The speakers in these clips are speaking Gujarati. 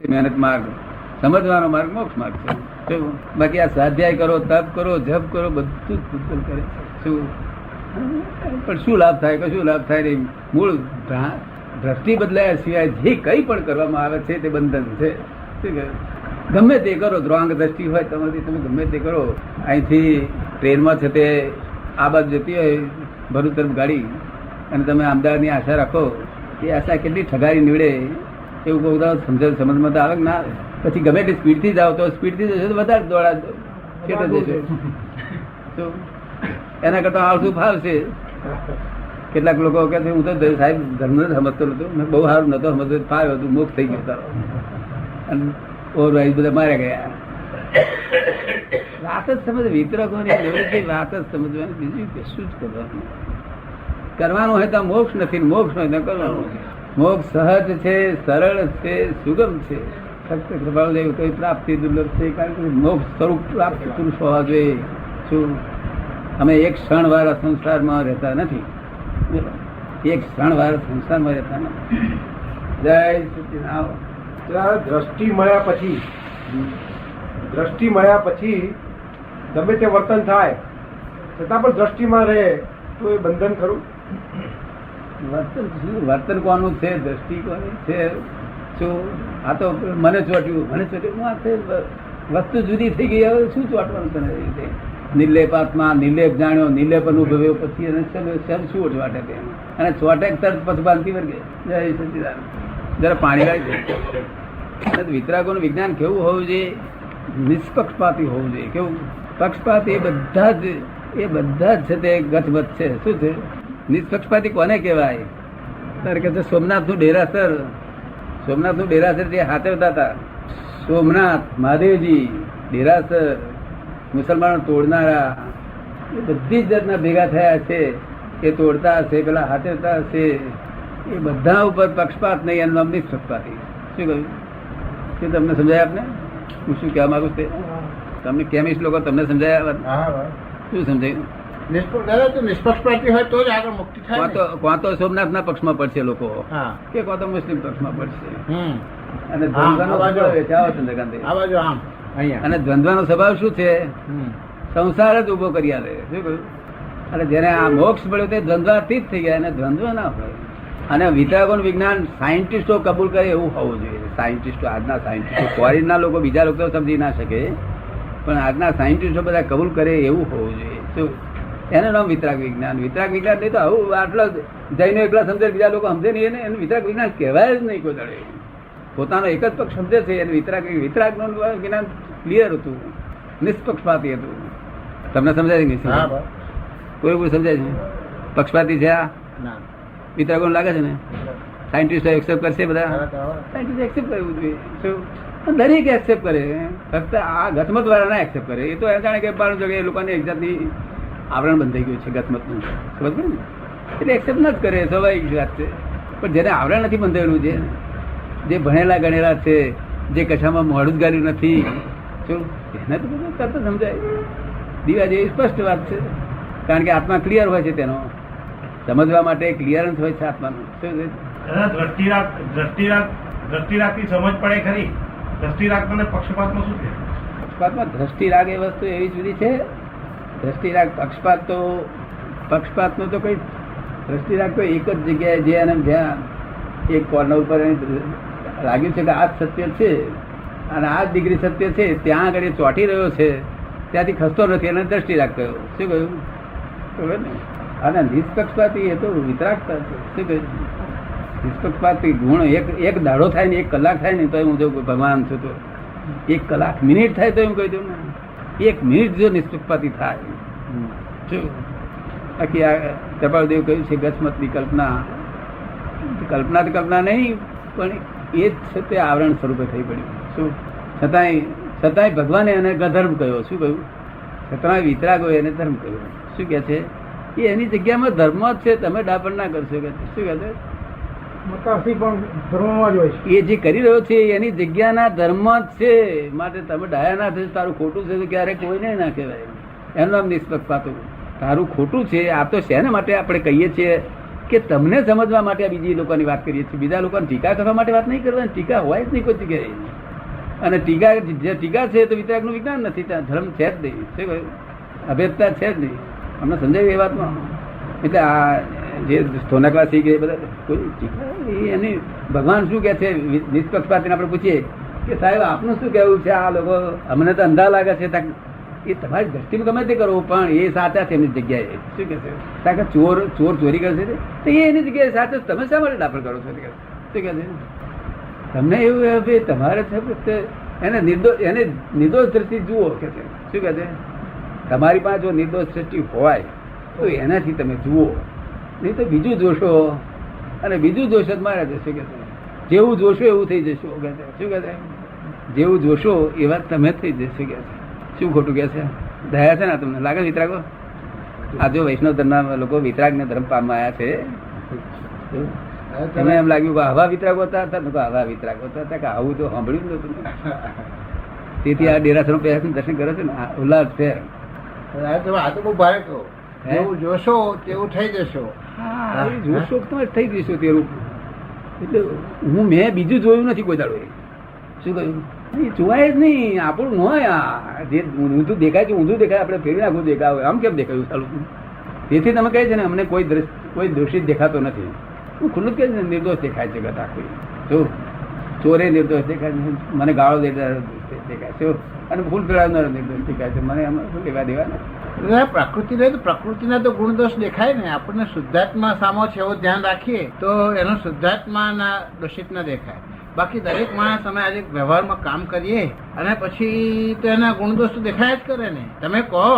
મહેનત માર્ગ, સમજવાનો માર્ગ મોક્ષ માર્ગ છે. બાકી આ સ્વાધ્યાય કરો, તપ કરો, જપ કરો, બધું જ ભૂતગલ કરે છે. શું પણ શું લાભ થાય? કશું લાભ થાય નહીં. મૂળ દ્રષ્ટિ બદલાયા સિવાય જે કઈ પણ કરવામાં આવે છે તે બંધન છે. શું કહે? ગમે તે કરો, દ્રોંગ દ્રષ્ટિ હોય તમારી, તમે ગમે તે કરો. અહીંથી ટ્રેનમાં છે તે આ બાજુ જતી હોય ભરૂચ તરફ ગાડી, અને તમે અમદાવાદની આશા રાખો, એ આશા કેટલી ઠગારી નીવડે એવું કહું સમજમાં તો આવે ના આવે. પછી ગમે તે સ્પીડથી જાઓ તો સ્પીડથી જશો તો વધારે દોડા છેટો જશો. એના કરતા આળસુ ફાવશે. કેટલાક લોકો કહે છે હું તો સાહેબ ધર્મ જ સમજતો નતો, મેં બહુ સારું નતો સમજતો, ફાવ્યો હતું, મોક્ષ થઈ ગયો તારો, અને ઓવરવાઇઝ બધા માર્યા ગયા. વાત જ સમજ, વિતરકોની વાત જ સમજવાની, બીજું કશું જ કરવાનું. કરવાનું હોય તો મોક્ષ નથી, મોક્ષ હોય તો કરવાનું. મોક્ષ સહજ છે, સરળ છે, સુગમ છે. ફક્ત કૃપાળુદેવ કોઈ પ્રાપ્તિ દુર્લભ છે, કારણ કે મોક્ષ સ્વરૂપ પ્રાપ્ત પુરુષ હોવા જોઈએ. શું અમે એક ક્ષણ વાર સંસારમાં રહેતા નથી, એક ક્ષણ વાર સંસારમાં રહેતા નથી. જય સચિદાનંદ. દ્રષ્ટિ મળ્યા પછી ગમે તે વર્તન થાય છતાં પણ દ્રષ્ટિમાં રહે તો એ બંધન ખરું? વર્તન કોનું છે? દ્રષ્ટિ કોની છે? શું આ તો મને ચોટ્યું, વસ્તુ જુદી થઈ ગઈ, હવે શું ચોટવાનું તને? નિર્લેપાત્મા નિર્લેપ જાણ્યો, નિર્લેપ અનુભવ્યો, પછી એને શું ચોટે તે? અને ચોટે તરત પછી બાંધી વર્ગે. જય સચિદાનંદ. જરા પાણી લાવી દે. વિતરાગોનું વિજ્ઞાન કેવું હોવું જોઈએ? નિષ્પક્ષપાતી હોવું જોઈએ. કેવું? પક્ષપાત એ બધા જ છે તે ગતમત છે. શું છે નિષ્પક્ષપાતી? કોને કહેવાય? તારે કે સોમનાથનું ડેરાસર, સોમનાથનું ડેરાસર જે હાથવતા હતા, સોમનાથ મહાદેવજી ડેરાસર, મુસલમાનો તોડનારા, એ બધી જ જાતના ભેગા થયા છે. એ તોડતા હશે, પેલા હાથવતા હશે, એ બધા ઉપર પક્ષપાત નહીં, એનું નામ નિષ્પક્ષપાતી. શું કહ્યું? શું તમને સમજાય? આપને હું શું કહેવા માંગુ છું? તમને કેમિસ્ટ લોકો તમને સમજાયા? શું સમજાયું? નિષ્પક્ષપાતી હોય તો જ આગળ મુક્તિ થાય. કોણ તો સોમનાથ ના પક્ષમાં પડશે લોકો, કે કોણ તો મુસ્લિમ પક્ષમાં પડશે. અને અને દ્વંદ્વનો સ્વભાવ શું છે? સંસાર જ ઉભો કરી આલે. શું કહ્યું? અને જેને આ મોક્ષ મળ્યો તે દ્વંદ્વાતીત થઈ ગયા, અને દ્વંદ્વ ના હોય. અને વિતરાગોનું વિજ્ઞાન સાયન્ટિસ્ટો કબૂલ કરે એવું હોવું જોઈએ. સાયન્ટિસ્ટો, આજના સાયન્ટિસ્ટો, ફોરેનના લોકો બીજા લોકો સમજી ના શકે, પણ આજના સાયન્ટિસ્ટો બધા કબૂલ કરે એવું હોવું જોઈએ. શું એનું નામ વિતરાગ વિજ્ઞાન? વિતરાગ વિજ્ઞાન નહીં તો આવું આટલો જઈને એકલા સમજે, બીજા લોકો સમજે નહીં, એનું વિતરાગ વિજ્ઞાન કહેવાય જ નહીં. કોઈ દળે પોતાનો એક જ પક્ષ સમજે છે. એને વિતરાગનું વિજ્ઞાન ક્લિયર હતું, નિષ્પક્ષપાતી હતું. તમને સમજાય નહીં? કોઈ સમજાય છે પક્ષપાતી છે? આ વિતરાગો લાગે છે ને? સાયન્ટિસ્ટો એક્સેપ્ટ કરશે? બધા સાયન્ટિસ્ટ એક્સેપ્ટ કરવું જોઈએ. દરેક એક્સેપ્ટ કરે, ફક્ત આ ગતમત વાળા ના એક્સેપ્ટ કરે. એ તો એમ જાણે કે બાળું જગ્યાએ એ લોકોને એક જાતની આવરણ બંધાઈ ગયું છે ગતમતનું, ખબર પડે ને? એટલે એક્સેપ્ટ ન જ કરે, સ્વાભાવિક વાત છે. પણ જેને આવરણ નથી બંધાયેલું છે, જે ભણેલા ગણેલા છે, જે કશામાં મોડું જ ગાળ્યું નથી, શું એને તો બધું તરત સમજાય. દીવા જેવી સ્પષ્ટ વાત છે, કારણ કે આત્મા ક્લિયર હોય છે. તેનો સમજવા માટે ક્લિયરન્સ હોય છે આત્માનું. શું છે? દ્રષ્ટિરાગથી સમજ પડે ખરી? દ્રષ્ટિરાગ અને પક્ષપાતમાં શું છે? પક્ષપાતમાં દ્રષ્ટિરાગ એ વસ્તુ એવી જુદી છે. દ્રષ્ટિરાગ પક્ષપાતનો તો કઈ દ્રષ્ટિરાગ તો એક જ જગ્યાએ જે અને જ્યાં એક કોર્નર ઉપર લાગ્યું છે કે આ જ સત્ય છે અને આ જ ડિગ્રી સત્ય છે, ત્યાં આગળ ચોંટી રહ્યો છે, ત્યાંથી ખસતો નથી, એને દ્રષ્ટિરાગ કહ્યું. શું કહ્યું? ખબર ને? અને નિષ્પક્ષપાતી એ તો વિતરાગતા છે. શું કહ્યું? નિષ્પક્ષપાતી ગુણ એક દાડો થાય ને, એક કલાક થાય ને તો હું જો ભગવાન છું, તો એક કલાક મિનિટ થાય તો એમ કહી દઉં ને, એક મિનિટ જો નિષ્પક્ષપાતી થાય. શું બાકી આ કપાળદેવ કહ્યું છે ગતમતની કલ્પના તો કલ્પના નહીં, પણ એ જ છે તે આવરણ સ્વરૂપે થઈ પડ્યું. શું છતાંય ભગવાને એને ગધર્મ કહ્યો. શું કહ્યું? છતાં વિતરાગો એને ધર્મ કહ્યો. શું કે છે? એ એની જગ્યામાં ધર્મ જ છે, તમે ડાપણ ના કરશો. કે શું કહે છે? એ જે કરી રહ્યો છે એની જગ્યાના ધર્મ જ છે, માટે તમે ડાયા ના થશે. તારું ખોટું છે તો ક્યારે કોઈને ના કહેવાય. એનું નામ નિષ્પક્ષપાતું. તારું ખોટું છે. આ તો શેના માટે આપણે કહીએ છીએ કે તમને સમજવા માટે આ બીજી લોકોની વાત કરીએ છીએ. બીજા લોકોને ટીકા કરવા માટે વાત નહીં કરવાની. ટીકા હોય જ નહીં કોઈ જગ્યાએ. અને ટીકા જે ટીકા છે તો વિતરાગનું વિજ્ઞાન નથી, ત્યાં ધર્મ છે જ નહીં. શું કહ્યું? અભેદતા છે જ નહીં. અમને સમજાયું એ વાતમાં. એટલે આ જે સ્થોનકવાસી કે બધા કોઈ ટીકા એની ભગવાન શું કે છે નિષ્પક્ષપાતીને આપણે પૂછીએ કે સાહેબ આપનું શું કહેવું છે? આ લોકો અમને તો અંધા લાગે છે. એ તમારી દ્રષ્ટિમાં ગમે તે કરો પણ એ સાચા છે એમની જગ્યાએ. શું કે છે? કારણ કે ચોર ચોરી કરે છે તો એ એની જગ્યાએ સાચા. તમે શા માટે દાખલ કરો છો? શું કે છે? તમને એવું ભાઈ તમારે છે એને નિર્દોષ દ્રષ્ટિ જુઓ કે છે. શું કે છે? તમારી પાસે જો નિર્દોષ દ્રષ્ટિ હોય તો એનાથી તમે જુઓ, નહીં તો બીજું જોશો અને બીજું જોશો જ મારા જશે કે છે. જેવું જોશો એવું થઈ જશો કે છે. શું કે છે? જેવું જોશો એવા તમે થઈ જશો કે છે. શું ખોટું કે છે? દયા છે ને તમને લાગે વિતરાગો? આ જો વૈષ્ણવ ધર્મના લોકો વિતરાગ ને ધર્મ પામવા આવ્યા છે. તમે એમ લાગ્યું કે આવા વિતરાગો હતા? આવા વિતરાગો હતા કે આવું તો સાંભળ્યું જ નતું. તેથી આ ડેરાસરો પહેલા દર્શન કરે છે ને ઉલ્લાસ છે. આ તો બહુ ભારે કહો, જેવું જોશો તેવું થઈ જશો. જોશો તમે થઈ જશો તેવું. એટલે મેં બીજું જોયું નથી કોઈ દાડો. શું કહ્યું? જોવાય જ નહીં. આપણું ન હોય. આ જે ઊંધું દેખાય છે ઊંધું દેખાય, આપણે ફેરવી નાખવું દેખાય. આમ કેમ દેખાયું સારું? તેથી તમે કહે છે ને અમને કોઈ દોષિત દેખાતો નથી. હું ખુલ્લું કહે છે નિર્દોષ દેખાય છે ગતા કોઈ. જો ચોરે નિર્દોષ દેખાય છે, મને ગાળો દેખાય છે અને ફૂલ ફેરવનાર નિર્દોષ દેખાય છે. મને એમાં શું લેવા દેવા નથી. પ્રકૃતિના તો ગુણદોષ દેખાય ને. આપણને શુદ્ધાત્મા સામો છે એવું ધ્યાન રાખીએ તો એનો શુદ્ધાત્માના દોષિત ન દેખાય. બાકી દરેક માણસ અમે આજે વ્યવહારમાં કામ કરીએ અને પછી તો એના ગુણદોષ તો દેખાય જ કરે ને. તમે કહો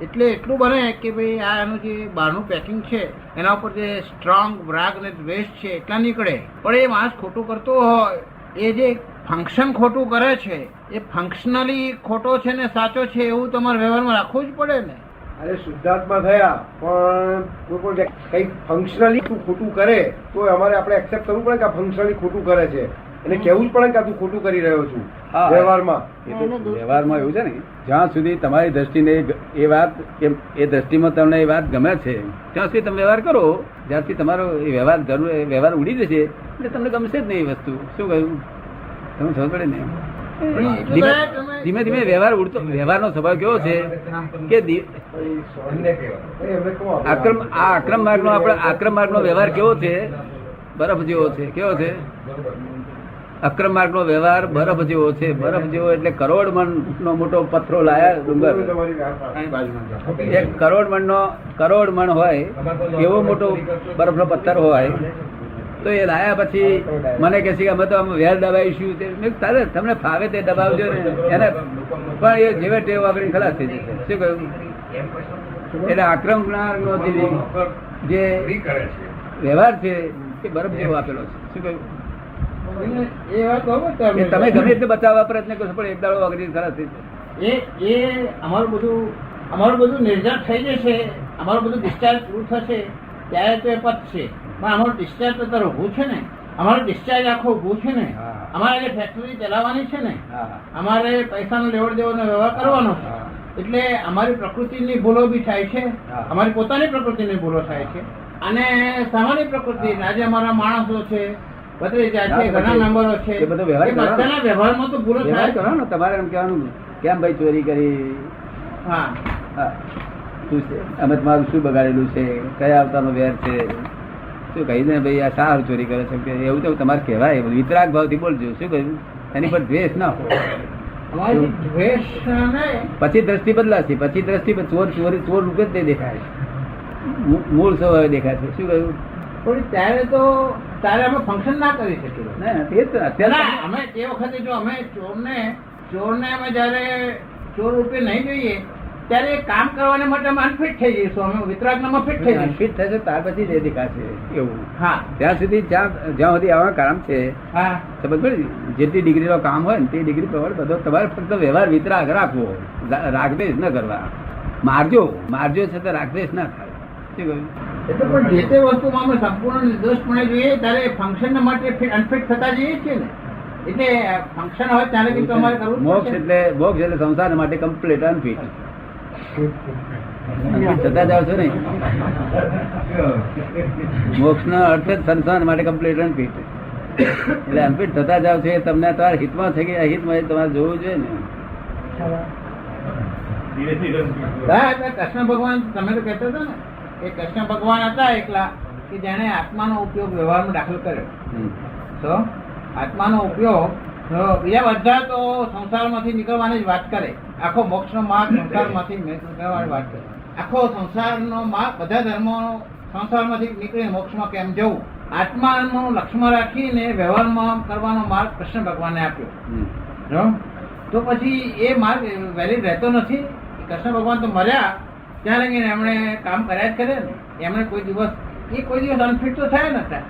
એટલે એટલું બને કે ભાઈ આ એનું જે બહારનું પેકિંગ છે એના ઉપર જે સ્ટ્રોંગ રાગ અને દ્વેષ છે એટલા નીકળે. પણ એ માણસ ખોટું કરતો હોય, એ જે ફંક્શન ખોટું કરે છે એ ફંક્શનલી ખોટો છે ને સાચો છે એવું તમારે વ્યવહારમાં રાખવું જ પડે ને. અરે શુદ્ધાત્મા થયા પણ કોઈ પણ કઈ ફંક્શનલી ખોટું કરે તો અમારે આપણે એક્સેપ્ટ કરવું પડે કે આ ફંક્શનલી ખોટું કરે છે. એને કેવું જ પડે કે તું ખોટું કરી રહ્યો છું વ્યવહારમાં. વ્યવહારમાં એવું છે ને, જ્યાં સુધી તમારી દ્રષ્ટિને એ વાત એ દ્રષ્ટિમાં તમને એ વાત ગમે છે ત્યાં સુધી તમે વ્યવહાર કરો. જ્યારથી તમારો એ વ્યવહાર ઉડી જશે એટલે તમને ગમશે જ નહીં એ વસ્તુ. શું કહ્યું? તમે સમજ પડે ને. ધીમે ધીમે વ્યવહારનો સ્વભાવ કેવો છે કે આક્રમ માર્ગનો વ્યવહાર કેવો છે? બરફ જેવો છે. કેવો છે? અક્રમ માર્ગનો વ્યવહાર બરફ જેવો છે. બરફ જેવો એટલે કરોડ મણ નો મોટો પથ્થરો લાયા ડુંગર. એક કરોડ મણ હોય એવો મોટો બરફ નો પથ્થર હોય તો એ લાયા પછી મને કહે છે કે અમે તો વેર દબાવીશું. તારે તમને ફાવે તે દબાવજો ને એને. પણ એ જેવે ટેવ વાપરીને ખલાસ થઈ જશે. શું કહ્યું? એટલે આક્રમનારનો જે વ્યવહાર છે એ બરફ જેવો આપેલો છે. શું કહ્યું? તમે ગમે એટલે બચાવવા પ્રયત્ન કરશો પણ એક દાડો વાગડી ખરાબ થઈ જાય. એ અમારું બધું નિર્ધાર થઈ જશે, અમારું બધું ડિસ્ચાર્જ પૂરું થશે ત્યારે તો એ પતશે. પણ અમારું ડિસ્ચાર્જ તો તારું ઊભું છે ને. અમારું ડિસ્ચાર્જ આખો ઊભું છે ને. અમારે જે ફેક્ટરી ચલાવવાની છે ને, અમારે પૈસાનો લેવડ દેવડનો વ્યવહાર કરવાનો છે. એટલે અમારી પ્રકૃતિની ભૂલો બી થાય છે, અમારી પોતાની પ્રકૃતિની ભૂલો થાય છે અને સામાન્ય પ્રકૃતિ. આજે અમારા માણસો છે, ઘણા મેમ્બરો છે, એ બધો વ્યવહાર વ્યવહારમાં તો ભૂલો થાય. કરો ને. તમારે એમ કહેવાનું કેમ ભાઈ ચોરી કરી? હા, શું છે? અમે તમારું શું બગાડેલું છે? કયા અવતારનો વેર છે? શું કહી દે ભાઈ આ સારું ચોરી કરે છે? એવું તો તમારે કહેવાય. વિતરાગ ભાવથી બોલજો. શું કહ્યું? એની પર દ્વેષ ના હોય. પછી દ્રષ્ટિ બદલાશે. પછી દ્રષ્ટિ ચોર રૂપે જ નહીં દેખાય, મૂળ સ્વભાવે દેખાય છે. શું કહ્યું? ત્યારે અમે ફંક્શન ના કરી શકીએ. અત્યારે અમે તે વખતે જો અમે ચોરને અમે જયારે ચોર રૂપે નહીં જોઈએ ત્યારે કામ કરવાને માટે અમે અનફિટ થઈ જઈશું. અમે વિતરાગનામાં ફિટ થઈ જઈશું. ફિટ થશે ત્યાર પછી જે દેખાશે એવું. હા, ત્યાં સુધી જ્યાં સુધી આવા કામ છે સમજ પડી. જેટલી ડિગ્રીનો કામ હોય ને તે ડિગ્રી પ્રમાણે બધો તમારે ફક્ત વ્યવહાર વિતરાગ રાખવો, રાગદ્વેષ ન કરવા. મારજો છે તો રાગદ્વેષ ના થાય. શું કહ્યું? એટલે પણ જે તે વસ્તુમાં અમે સંપૂર્ણ નિર્દોષપણે જોઈએ ત્યારે ફંક્શન માટે અનફિટ થતા જઈએ છીએ ને. એટલે ફંક્શન હોય ત્યારે તમારે કરવું. મોક્ષ એટલે સંસાર માટે કમ્પ્લીટ અનફિટ. અનફિટ થતા જાવ છો ને. મોક્ષ નો અર્થ જ સંસાર માટે કમ્પ્લીટ અનફિટ. એટલે અનફિટ થતા જાવ છો એ તમને તમારા હિતમાં છે કે અહિતમાં એ તમારે જોવું જોઈએ ને. કૃષ્ણ ભગવાન તમે તો કહેતા હતા ને કે કૃષ્ણ ભગવાન હતા એકલા કે જેને આત્માનો ઉપયોગ વ્યવહારમાં દાખલ કર્યો. તો આત્માનો ઉપયોગ બીજા બધા તો સંસારમાંથી નીકળવાની જ વાત કરે. આખો મોક્ષનો માર્ગ સંસારમાંથી નીકળવાની વાત કરે. આખો સંસારનો માર્ગ બધા ધર્મો સંસારમાંથી નીકળીને મોક્ષમાં કેમ જવું, આત્માનું લક્ષ્યમાં રાખીને વ્યવહારમાં કરવાનો માર્ગ કૃષ્ણ ભગવાને આપ્યો. તો પછી એ માર્ગ વેલિડ રહેતો નથી. કૃષ્ણ ભગવાન તો મર્યા ત્યાં લગીને એમણે કામ કર્યા જ કરે ને. એમણે કોઈ દિવસ અનફિટ તો થયા નતા.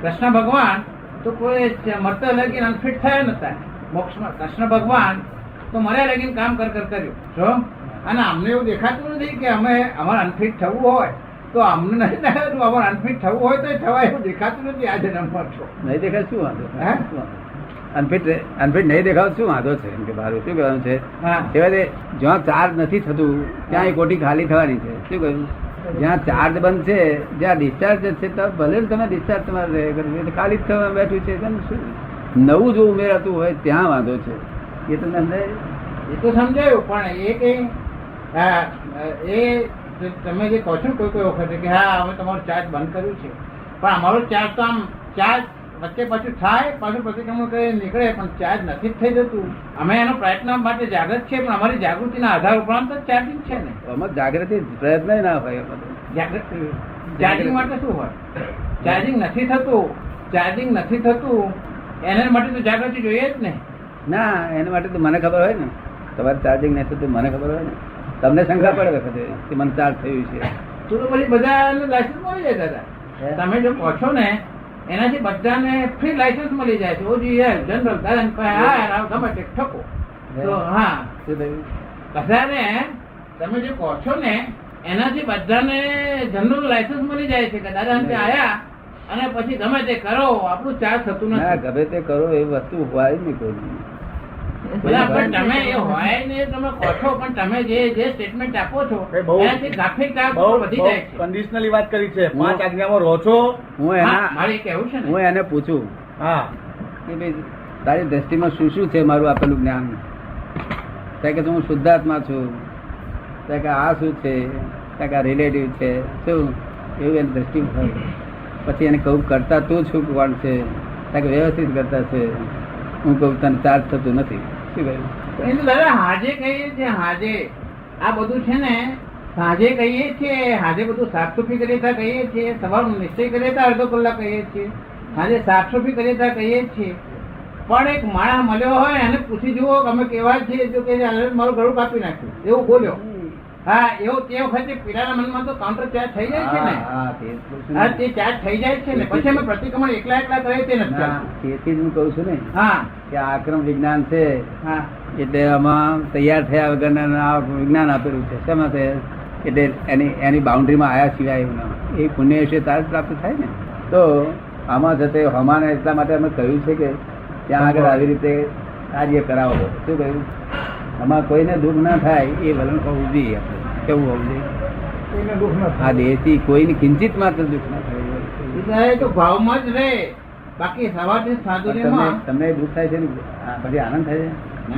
કૃષ્ણ ભગવાન તો કોઈ મરતા લગીને અનફિટ થયા નતા મોક્ષમાં. કૃષ્ણ ભગવાન તો મર્યા લગીને કામ કર્યું. જો અને અમને એવું દેખાતું નથી કે અમે અમારે અનફિટ થવું હોય તો અમને નથી દેખાતું. અમારે અનફિટ થવું હોય તો થવાય એવું દેખાતું નથી. આજે નંબર છો નહીં દેખાય શું વાંધો? અનફિટ નહીં દેખાવ શું વાંધો છે? એમ કે મારું શું કહેવાનું છે કહેવાય જ્યાં ચાર્જ નથી થતું ત્યાં એ કોટી ખાલી થવાની છે. શું કહ્યું? જ્યાં ચાર્જ બંધ છે, જ્યાં ડિસ્ચાર્જ છે, તો ભલે તમે ડિસ્ચાર્જ તમારે ખાલી જ થવા બેઠું છે. નવું જો ઉમેરાતું હોય ત્યાં વાંધો છે. એ તમને સમજાય? એ તો સમજાયું, પણ એ કઈ એ તમે જે કહો છો ને કોઈ વખતે કે હા અમે તમારું ચાર્જ બંધ કર્યું છે, પણ અમારો ચાર્જ તો આમ ચાર્જ વચ્ચે પાછું થાય, પાછું પ્રતિક્રમણ કરી નીકળે, પણ ચાર્જ નથી જ થઈ જતું. અમે એનો પ્રયત્ન માટે જાગૃત છે, પણ અમારી જાગૃતિના આધાર ઉપરાંત જ ચાર્જિંગ છે ને. અમારે જાગૃતિ પ્રયત્ન ના હોય. ચાર્જિંગ માટે શું હોય? ચાર્જિંગ નથી થતું એના માટે તો જાગૃતિ જોઈએ જ ને. ના, એના માટે તો મને ખબર હોય ને. તમારે ચાર્જિંગ નથી થતું મને ખબર હોય ને. તમને શંકા પડે વખતે કે મને ચાર્જ થયું છે તો પછી બધાને લાયસન્સ મળી જાય દાદા. તમે જો કહો છો ને એનાથી બધાને ફ્રી લાયસન્સ મળી જાય છે. ઓજી જનરલ દાદા ગમે તે ઠકો. તો હા બધાને તમે જે કહો છો ને એનાથી બધાને જનરલ લાયસન્સ મળી જાય છે કે દાદા અંતે આયા અને પછી ગમે તે કરો, આપણું ચાર્જ થતું નથી. ગમે તે કરો એ વસ્તુ હોય જ નહીં કોઈ. પણ તમે એ હોય ને તમે કહો છો, પણ તમે જે સ્ટેટમેન્ટ આપો છો એનાથી ગ્રાફિક વધી જાય છે. કન્ડિશનલી વાત કરી છે. 5 આજ્ઞામાં રહો છો. મારે કેવું છે હું એને પૂછું હા કે ભાઈ તારી દ્રષ્ટિમાં શું શું છે મારું આપેલું જ્ઞાન? કે હું શુદ્ધાત્મા છું, કે આ શું છે, કે આ રિલેટિવ છે, શું એવું એની દ્રષ્ટિ હોય. પછી એને કહું કરતા તું છું કોણ છે? કે વ્યવસ્થિત કરતા છે. હું કહું તને ચાર્જ થતું નથી. શું કહ્યું? દાદા હાજે કહીએ છીએ, હાજે આ બધું છે ને સાંજે કહીએ છીએ, હાજે બધું સાફસુફી કરીએ ત્યાં કહીએ છીએ, સવારનો નિશ્ચય કરીએ ત્યાં અડધો કલાક કહીએ છીએ, સાંજે સાફસુફી કરીએ ત્યાં કહીએ છીએ. પણ એક માણસ મળ્યો હોય એને પૂછી જુઓ કે અમે કેવા છીએ, જો કે મારું ગળું કાપી નાખ્યું એવું બોલ્યો. હા એવું તે વખતે પીડાના મનમાં તો કાઉન્ટર ચાર્જ થઈ જાય છે ને. હા તે ચાર્જ થઈ જાય છે ને. પછી અમે પ્રતિક્રમણ એકલા કરીએ તે નથી. તેથી જ હું કઉ છું ને હા કે આક્રમ વિજ્ઞાન છે. હા એટલે આમાં તૈયાર થયા વગર વિજ્ઞાન આપેલું છે. શેમાં છે? એટલે એની બાઉન્ડ્રીમાં આવ્યા સિવાય એવું એ પુણ્ય વિશે તાર પ્રાપ્ત થાય ને. તો આમાં જતે હમાને એટલા માટે અમે કહ્યું છે કે ત્યાં આગળ આવી રીતે કાર્ય કરાવો. શું કહ્યું? આમાં કોઈને દુઃખ ના થાય એ વલણ હોવું જોઈએ. આપણે કેવું હોવું જોઈએ? આ દેહથી કોઈને કિંચિત માત્ર દુઃખ ના થાય તો ભાવમાં જ રહે. બાકી સવારથી સાધુ તમને દુઃખ થાય છે ને પછી આનંદ થાય છે?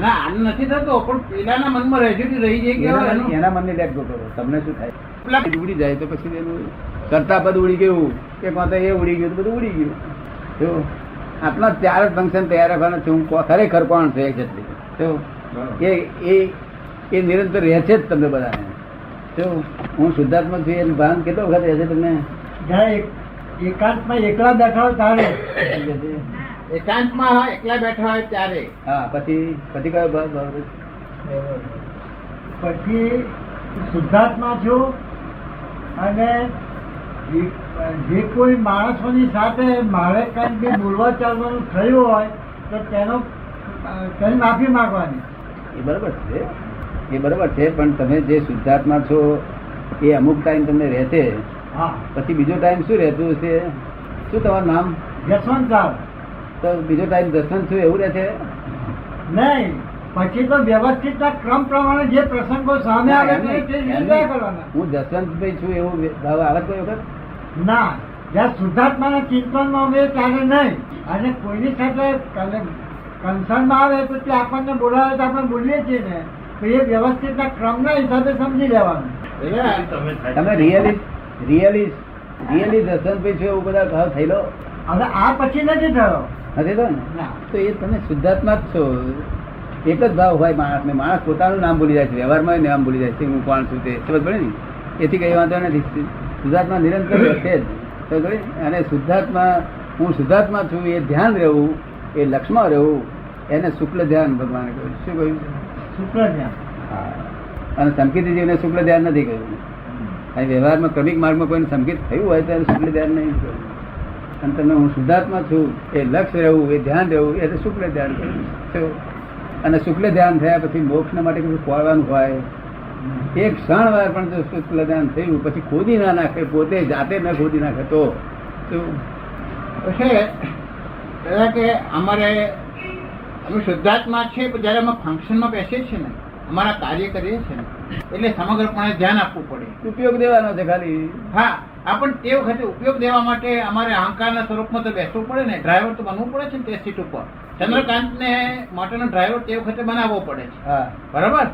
ના આનંદ નથી થતો, પણ પેલાના મનમાં રેઝિડ રહી જાય કે એના મનને લેટ કરો. તમને શું થાય? ઉડી જાય તો પછી એનું કરતા પદ ઉડી ગયું કે કોતા એ ઉડી ગયું તો બધું ઉડી ગયું. જો આટલા 4 જ ફંક્શન તૈયાર રાખવાના છે. હું ખરેખર કોણ છે જેટલી કે એ નિરંતર રહે છે જ તમને બધાને. જો હું શુદ્ધાત્મા છું એનું ભાન કેટલો વખત રહે છે તમને? એકાંતમાં એકલા બેઠા હોય ત્યારે. એકાંતમાં એકલા બેઠા હોય ત્યારે. હા પછી કયો ભાવ? પછી શુદ્ધાત્મા છું અને જે કોઈ માણસોની સાથે મારે કંઈક બી બોલવા ચાલવાનું થયું હોય તો તેની માફી માંગવાની. એ બરોબર છે પણ તમે જે શુદ્ધાત્મા છો એ અમુક ટાઈમ તમને રહેશે. હા પછી બીજો ટાઈમ શું રહેતું હશે? શું તમારું નામ? જસવંત સાહેબ. તો બીજો ટાઈમ દર્શન છું એવું રહે છે? નહીં, પછી તો વ્યવસ્થિત ક્રમ પ્રમાણે જે પ્રસંગો સામે આવે છે તે નિર્ણય કરવાના. હું જસવંતભાઈ છું એવું ભાવ આવે કોઈ વખત ના, જ્યાં શુદ્ધાત્માના ચિંતનમાં અમે ત્યારે નહીં, અને કોઈની સાથે કન્સર્નમાં આવે તો તે આપણને બોલાવે તો આપણે બોલીએ છીએ ને, તો એ વ્યવસ્થિત ક્રમના હિસાબે સમજી લેવાનું. તમે રિયલી જસવંતભાઈ છો એવું બધા ભાવ થયેલો હવે આ પછી નથી થયો. નથી તો ને? ના. તો એ તમે શુદ્ધાત્મા જ છો. એક જ ભાવ હોય માણસને. માણસ પોતાનું નામ ભૂલી જાય છે, વ્યવહારમાં નામ ભૂલી જાય છે, હું કોણ છું તે ખબર પડે ને. એથી કઈ વાંધો નથી. શુદ્ધાત્મા નિરંતર છે જ. ખબર પડે? અને શુદ્ધાત્મા, હું શુદ્ધાત્મા છું એ ધ્યાન રહેવું, એ લક્ષમાં રહેવું, એને શુક્લ ધ્યાન ભગવાને કહ્યું. શું કહ્યું? શુક્લ જ્ઞાન. હા. અને સંકિત જીવને શુક્લ ધ્યાન નથી કહ્યું. અને વ્યવહારમાં ક્રમિક માર્ગમાં કોઈને સંકેત થયું હોય ત્યારે શુક્લ ધ્યાન નહીં કહ્યું. અને તમે હું શુદ્ધાત્મા છું એ લક્ષ રહેવું, એ ધ્યાન રહેવું, એટલે શુક્લ ધ્યાન કહ્યું. અને શુક્લ ધ્યાન થયા પછી મોક્ષ માટે કશું ખોળવાનું હોય એક ક્ષણ વાર પણ જો શુક્લ ધ્યાન થયું પછી ખોદી ના નાખે, પોતે જાતે ન ખોદી નાખે તો છે કે અમારે અમે શુદ્ધાત્મા છે, પણ જયારે અમે ફંક્શનમાં બેસીએ છીએ ને, અમારા કાર્ય કરીએ છીએ ને, એટલે સમગ્રપણે ધ્યાન આપવું પડે. ઉપયોગ દેવાનો છે ખાલી. હા, આપણને તે વખતે ઉપયોગ દેવા માટે અમારે અહંકારના સ્વરૂપમાં તો બેસવું પડે ને, ડ્રાઈવર તો બનવું પડે છે ને તે સીટ ઉપર. ચંદ્રકાંતને માટેનો ડ્રાઈવર તે વખતે બનાવવો પડે છે. હા, બરાબર.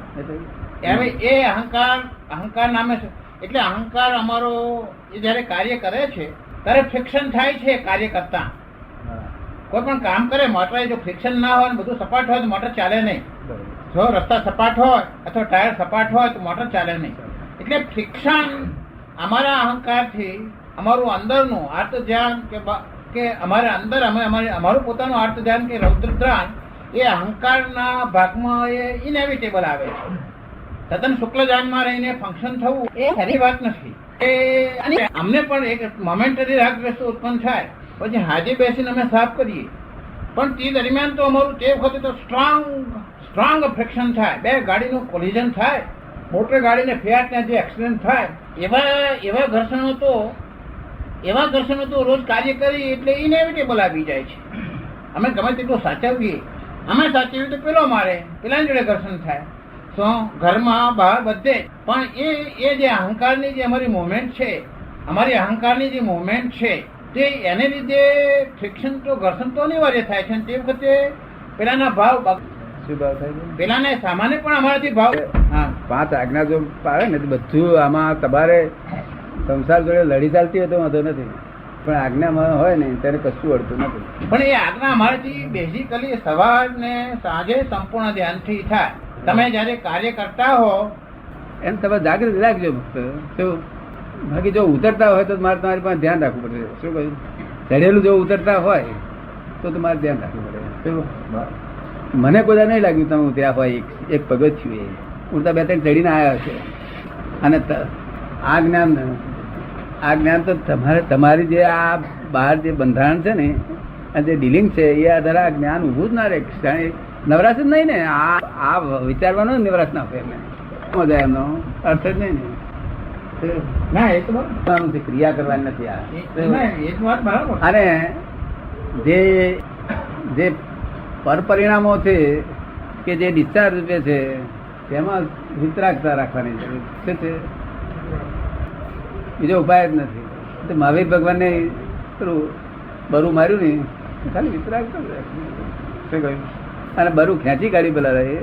હવે એ અહંકાર નામે છે. એટલે અહંકાર અમારો એ જયારે કાર્ય કરે છે ત્યારે ફ્રિક્શન થાય છે કાર્ય કરતા. કોઈ પણ કામ કરે મોટર, જો ફ્રિક્શન ના હોય બધું સપાટ હોય તો મોટર ચાલે નહીં. જો રસ્તા સપાટ હોય અથવા ટાયર સપાટ હોય તો મોટર ચાલે નહીં. એટલે ફ્રિક્શન અમારા અહંકારથી અમારું અંદરનું આર્ત ધ્યાન કે અમારે અંદર અમારું પોતાનું આર્ત ધ્યાન કે રૌદ્ર ધ્યાન એ અહંકારના ભાગમાં એ ઇનેવિટેબલ આવે છે. તદ્દન શુક્લ ધ્યાનમાં રહીને ફંક્શન થવું એ ખરી વાત નથી. એ અમને પણ એક મોમેન્ટરી રાગદ્વેષ ઉત્પન્ન થાય, પછી હાજે બેસીને અમે સાફ કરીએ, પણ તે દરમિયાન તો અમારું તે વખતે તો સ્ટ્રોંગ ફ્રિક્શન થાય. બે ગાડીનું કોલિઝન થાય, મોટર ગાડીને ફિયાટને જે એક્સિડન્ટ થાય એવા ઘર્ષણો તો રોજ કાર્ય કરી એટલે ઇનેવિટેબલ આવી જાય છે. અમે ગમે તેટલું સાચવીએ, અમે સાચવીએ તો પેલો મારે, પેલાની જોડે ઘર્ષણ થાય. શું ઘરમાં બહાર બધે પણ એ જે અહંકારની જે અમારી મુવમેન્ટ છે, અમારી અહંકારની જે મુવમેન્ટ છે તે એને લીધે ફ્રિક્શન તો ઘર્ષણ તો અનિવાર્ય થાય છે. તે વખતે પેલાના ભાવ શું ભાવ થાય છે? પેલાને સામાન્ય પણ અમારાથી ભાવ. હા, 5 આજ્ઞા જો પાડે ને તો બધું આમાં તમારે સંસાર જોડે લડી ચાલતી હોય તો વાંધો નથી, પણ આજ્ઞામાં હોય ને ત્યારે કશું અડતું નથી. પણ એ આજ્ઞા અમારાથી બેઝિકલી સવાર ને સાંજે સંપૂર્ણ ધ્યાનથી થાય. તમે જયારે કાર્ય કરતા હો એમ તમે જાગૃત રાખજો. શું બાકી જો ઉતરતા હોય તો મારે તમારી પાસે ધ્યાન રાખવું પડે. શું કહ્યું? ચડેલું જો ઉતરતા હોય તો તમારે ધ્યાન રાખવું પડે. શું મને કોઈ નહીં લાગ્યું તમે ત્યાં હોય એક પગથિયું એ ઉડતા 2-3 ચડીને આવ્યા છે. અને આ જ્ઞાન તો તમારી જે આ બહાર જે બંધારણ છે ને, આ જે ડીલિંગ છે એ આધારે આ જ્ઞાન ઉભું જ ના રહે. નવરાશ જ નહીં ને, આ વિચારવાનો નવરાશ ના ફેર ને મજા એમનો અર્થ જ નહીં ને. ના, એ તો બરાબર. ક્રિયા કરવાની નથી આ. એ તો વાત બરાબર. અને જે પરપરિણામો છે કે જે ડિસ્ચાર્જ રૂપે છે તેમાં વિતરાગતા રાખવાની જરૂર છે. બીજો ઉપાય જ નથી. મહાવીર ભગવાનને બરું માર્યું ને ખાલી વિતરાગતા શું કહ્યું? અને બરું ખેંચી કાઢી પેલા રહે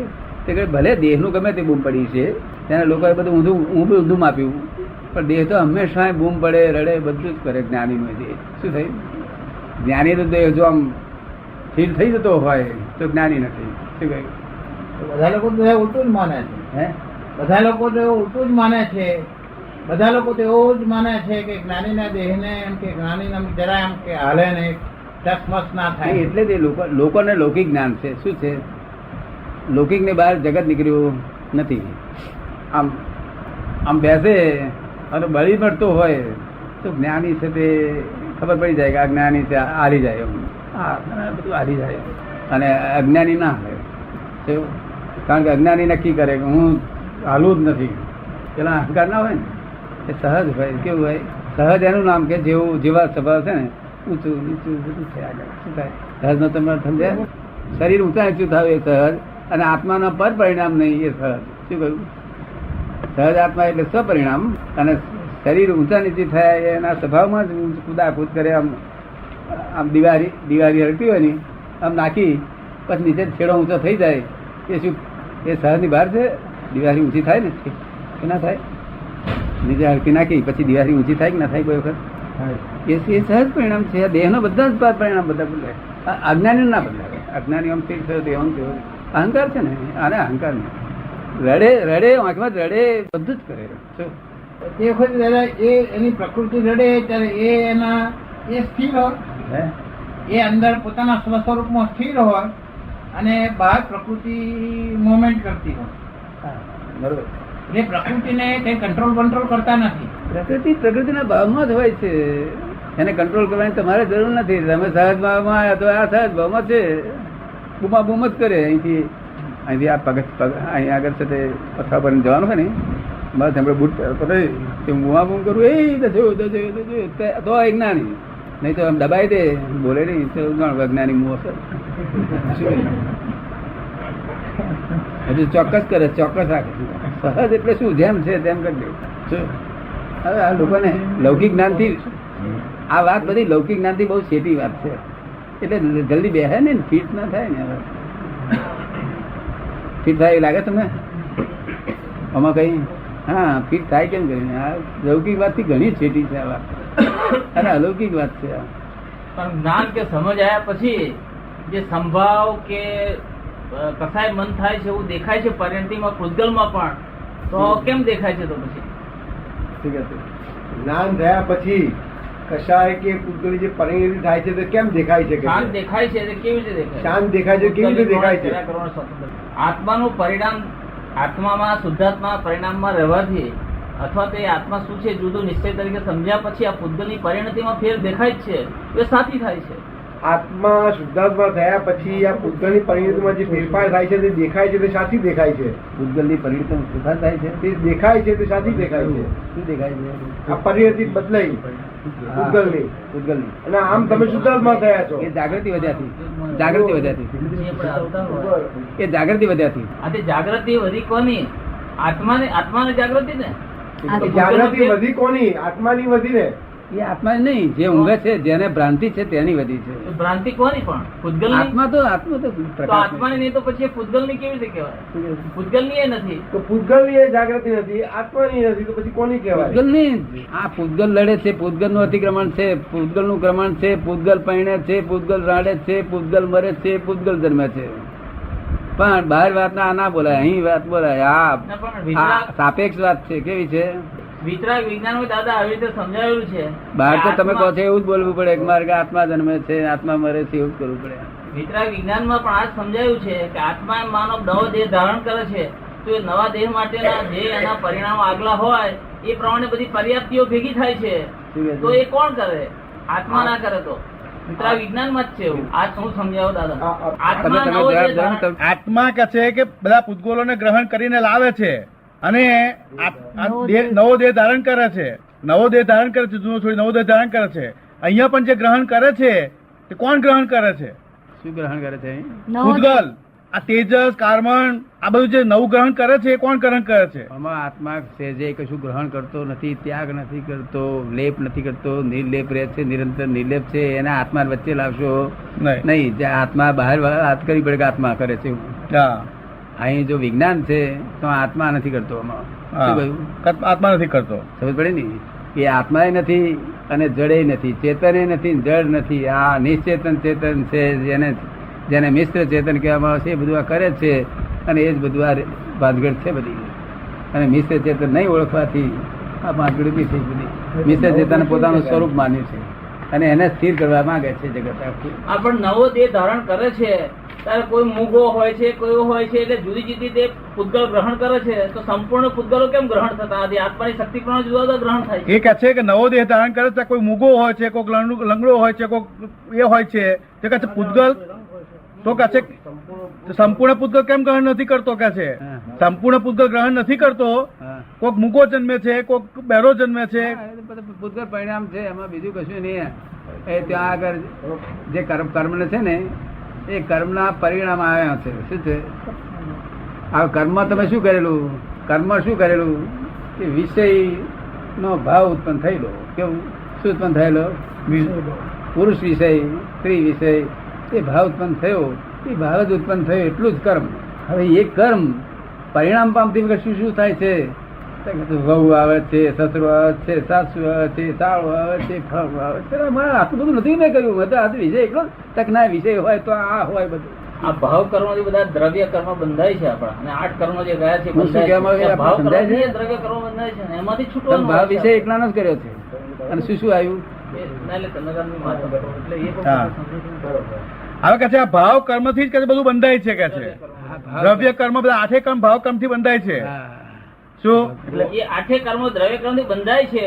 તે ભલે દેહનું ગમે તે બૂમ પડી છે, તેને લોકોએ બધું ઊંધું માપ્યું, પણ દેહ તો હંમેશા બૂમ પડે, રડે, બધું જ કરે. જ્ઞાનીનું દેહ શું થયું? જ્ઞાનીનો દેહ જો આમ ફીલ થઈ જતો હોય તો જ્ઞાની નથી. શું કહ્યું? બધા લોકો તો ઉલટું જ માને છે. બધા લોકો તો ઉલટું જ માને છે. બધા લોકો તો એવું જ માને છે કે જ્ઞાનીના દેહને એમ કે જ્ઞાનીને જરા એમ કે હાલે ને ટસમસ ના થાય. એટલે જ લોકોને લૌકિક જ્ઞાન છે. શું છે? લૌકિક ની બહાર જગત નીકળ્યું નથી. આમ બેસે અને બળી પડતો હોય તો જ્ઞાની છે તે ખબર પડી જાય કે આ જ્ઞાની છે, હારી જાય. બધું હારી જાય. અને અજ્ઞાની ના હોય, કારણ કે અજ્ઞાની નક્કી કરે કે હું હાલું જ નથી. પેલા અહંકાર ના હોય ને એ સહજ હોય. કેવું હોય? સહજ એનું નામ કે જેવા સ્વભાવ છે ને ઊંચું નીચું બધું થયા. શું થાય? સહજ નો તમે સમજ્યા? શરીર ઊંચા નીચું થાય એ સહજ, અને આત્માના પર પરિણામ નહીં એ સહજ. શું કહ્યું? સહજ આત્મા એટલે સ્વપરિણામ, અને શરીર ઊંચા નીચે થાય એના સ્વભાવમાં જ કુદાકૂદ કરે. આમ દિવાળી હરતી હોય ને આમ નાખી પછી નીચે છેડો ઊંચો થઈ જાય એ શું એ સહજ ની બહાર છે? દિવાળી ઊંચી થાય ને કે ના થાય? નીચે હરકી નાખી પછી દિવાળી ઊંચી થાય કે ના થાય કોઈ વખત? એ સહજ પરિણામ છે. દેહનો બધા જ પરિણામ બધા બદલાય. અજ્ઞાની ના બદલાય. અજ્ઞાની આમ થઈ થયો તેમ થયો અહંકાર છે ને, આને અહંકાર ને રડે આંખમાં રડે બધું જ કરે. તે વખતે દાદા એ એની પ્રકૃતિ રડે ત્યારે એ એના એ સ્થિર હોય, એ અંદર પોતાના સ્વસ્વરૂપમાં સ્થિર હોય અને બહાર પ્રકૃતિ મોમેન્ટ કરતી હોય. બરોબર. એ પ્રકૃતિને કઈ કંટ્રોલ કરતા નથી. પ્રકૃતિના ભાવમાં જ હોય છે. એને કંટ્રોલ કરવાની તમારે જરૂર નથી. તમે સહજ ભાવમાં આવ્યા તો આ સહજ ભાવમાં છે. બૂમા બૂમ જ કરે. અહીંથી આ પગ અહીં આગળ છે તે પથરા પર જવાનું હોય ને, બસ આપણે બૂટ બૂમા બૂમ કરું એ તો અજ્ઞાની. નહીં તો આમ દબાઈ દે બોલે નહીં તો અજ્ઞાની મું હશે. હજુ ચોક્કસ કરે, ચોક્કસ રાખે. સહજ એટલે શું? જેમ છે તેમ કરી દે. હવે આ લોકોને લૌકિક જ્ઞાનથી આ વાત બધી લૌકિક જ્ઞાનથી બહુ છેટી વાત છે. એટલે જલ્દી બેસે ને ફિટ ના થાય ને. ફિટ થાય લાગે તમને આમાં કઈ? હા, ફિટ થાય કેમ કરીને? આ લૌકિક વાત થી ઘણી છેટી છે આ વાત, અને અલૌકિક વાત છે. પણ જ્ઞાન કે સમજ આવ્યા પછી જે સંભાવ કે કસાય મન થાય છે એવું દેખાય છે પરિણતિમાં, પૂતગલમાં પણ, તો કેમ દેખાય છે? તો પછી ઠીક છે, જ્ઞાન થયા પછી કશાય કે પૂતગલી જે પરિણતિ થાય છે તે કેમ દેખાય છે? શાંત દેખાય છે કેવી રીતે દેખાય? શાંત દેખાય છે કેવી રીતે દેખાય છે? આત્માનું પરિણામ, આત્મામાં શુદ્ધાત્મા પરિણામમાં રહેવાથી અથવા તો એ આત્મા શું છે જુદું નિશ્ચય તરીકે સમજ્યા પછી આ પૂતગલની પરિણતિમાં ફેર દેખાય જ છે, એ સાથી થાય છે. આત્મા શુદ્ધાત્મા થયા પછી આ પૂતગલની પરિણતિમાં જે ફેરફાર થાય છે તે દેખાય છે, તે સાથી દેખાય છે. પૂતગલની પરિણતિ સુધાર થાય છે, તે દેખાય છે, તે સાથી દેખાય છે. શું દેખાય છે? આ પરિણતિ બદલાઈ પૂતગલની, અને આમ તમે શુદ્ધાત્મા થયા છો. એ જાગૃતિ વધ્યાથી, જાગૃતિ વધ્યાથી, એ જાગૃતિ વધ્યાથી. આ તે જાગૃતિ વધી કોની? આત્માને જાગૃતિ ને. જાગૃતિ વધી કોની? આત્માની વધી ને. એ આત્મા નહીં, જે ઊંઘે છે, જેને ભ્રાંતિ છે તેની વધી છે. ભ્રાંતિ કોની? પણ પૂતગલ આત્મા તો આત્માની નહીં તો પછી પૂતગલ ની કેવી રીતે કહેવાય? પૂતગલ ની એ નથી તો પૂતગલની એ જાગૃતિ નથી, આત્માની નથી, તો પછી કોની કહેવાય? પૂતગલ નહીં. આ પૂતગલ લડે છે, પૂતગલ નું અતિક્રમણ છે, પૂતગલ નું ક્રમણ છે, પૂતગલ પૈણે છે, પૂતગલ રાડે છે, પૂતગલ મરે છે, પૂતગલ જન્મે છે. પણ બહાર વાત ના બોલાય, અહીં વાત બોલાય. આ સાપેક્ષ વાત છે. કેવી છે? વિતરાગ વિજ્ઞાન દાદા આવી રીતે સમજાવેલું છે. બહાર તો તમે કહો છો એવું જ બોલવું પડે કે મારે આત્મા જન્મે છે, આત્મા મરે છે, એવું જ કરવું પડે. વિતરાગ વિજ્ઞાનમાં પણ આ જ સમજાયું છે કે આત્મા માનવ નવો દેહ ધારણ કરે છે તો એ નવા દેહ માટેના જે એના પરિણામો આગલા હોય એ પ્રમાણે બધી પર્યાપ્તિઓ ભેગી થાય છે. તો એ કોણ કરે? આત્મા ના કરે. તો વિતરાગ વિજ્ઞાનમાં જ છે એવું. આ હું સમજાવું દાદા. આત્મા નવો દેહ ધારણ, આત્મા કે છે કે બધા પૂતગલોને ગ્રહણ કરીને લાવે છે અને નવો દેહ ધારણ કરે છે, નવો દેહ ધારણ કરે છે, જૂનો છોડી નવો દેહ ધારણ કરે છે. અહીંયા પણ જે ગ્રહણ કરે છે તે કોણ ગ્રહણ કરે છે? શું ગ્રહણ કરે છે? પૂતગલ, આ તેજસ, કાર્બન, આ બધું જે નવું ગ્રહણ કરે છે એ કોણ ગ્રહણ કરે છે? આમાં આત્મા છે જે કશું ગ્રહણ કરતો નથી, ત્યાગ નથી કરતો, લેપ નથી કરતો, નિર્લેપ રહે છે, નિરંતર નિર્લેપ છે. એના આત્મા વચ્ચે લાવશો નહીં. જે આત્મા બહાર વાત કરી પડે કે આત્મા કરે છે. હા, અહીં જો વિજ્ઞાન છે તો આત્મા નથી કરતો. આત્મા નથી કરતો. સમજ પડે ને? એ આત્મા નથી અને જડે નથી, ચેતન નથી, જડ નથી. આ નિશ્ચેતન ચેતન છે, જેને મિશ્ર ચેતન કહેવામાં આવે છે. એ બધું આ કરે છે અને એ જ બધું આ ભાંગડ છે બધી. અને મિશ્ર ચેતન નહીં ઓળખવાથી આ ભાંગડ બી થઈ બધી. મિશ્ર ચેતન પોતાનું સ્વરૂપ માન્યું છે અને એને સ્થિર કરવા માંગે છે જગત આખું. આ પણ નવો દેહ ધારણ કરે છે ત્યારે કોઈ મૂગો હોય છે, કોઈ હોય છે, એટલે જુદી જુદી તે પૂતગલ ગ્રહણ કરે છે. તો સંપૂર્ણ પૂતગલો કેમ ગ્રહણ થતા? આત્માની શક્તિ પ્રમાણે જુદા જુદા ગ્રહણ થાય છે. એ કહે છે કે નવો દેહ ધારણ કરે છે, કોઈ મૂગો હોય છે, કોઈક લંગડો હોય છે, કોઈક એ હોય છે. તે કહે છે પૂતગલ તો કહે છે સંપૂર્ણ પૂતગલ કેમ ગ્રહણ નથી કરતો? કહે છે સંપૂર્ણ પૂતગલ ગ્રહણ નથી કરતો. કોઈક મૂગો જન્મે છે, કોઈક બેરો જન્મે છે. પૂતગલ પરિણામ છે, એમાં બીજું કશું નહીં. એ ત્યાં આગળ જે કર્મ છે ને એ કર્મના પરિણામ આવ્યા છે. શું છે? આ કર્મ તમે શું કરેલું? કર્મ શું કરેલું કે વિષય નો ભાવ ઉત્પન્ન થયેલો. કેવું? શું ઉત્પન્ન થયેલો? પુરુષ વિષય, સ્ત્રી વિષય, એ ભાવ ઉત્પન્ન થયો. એ ભાવ જ ઉત્પન્ન થયો એટલું જ કર્મ. હવે એ કર્મ પરિણામ પામતી વખત શું શું થાય છે? વહુ આવે છે, સસરો આવે છે, સાસુ આવે છે, સાળો આવે છે, ફળ આવે છે. આટલું બધું નથી મેં કર્યું. મેં તો આ વિષય એટલો તક ના વિષય હોય તો આ હોય બધું. આ ભાવ કર્મ બધા દ્રવ્ય કર્મ બંધાય છે આપણા, અને 8 કર્મ જે ગયા છે હું શું કહેવા માંગુ છું? ભાવ આપણે સમજાય છે? દ્રવ્ય કર્મ બંધાય છે ને એમાંથી તમે છૂટવાનું ભાવ હોય છે. વિષય એકલાનો જ કર્યો છે. અને શું શું આવ્યું? એટલે કનગાની માતા એટલે એ પણ હા. બરોબર. હવે કે છે આ ભાવ કર્મ થી જ કે છે બધું બંધાય છે કે છે. દ્રવ્ય કર્મ બધા 8 કર્મ ભાવ કર્મ થી બંધાય છે. હા. શું? એ 8 કર્મો દ્રવ્ય કર્મ થી બંધાય છે.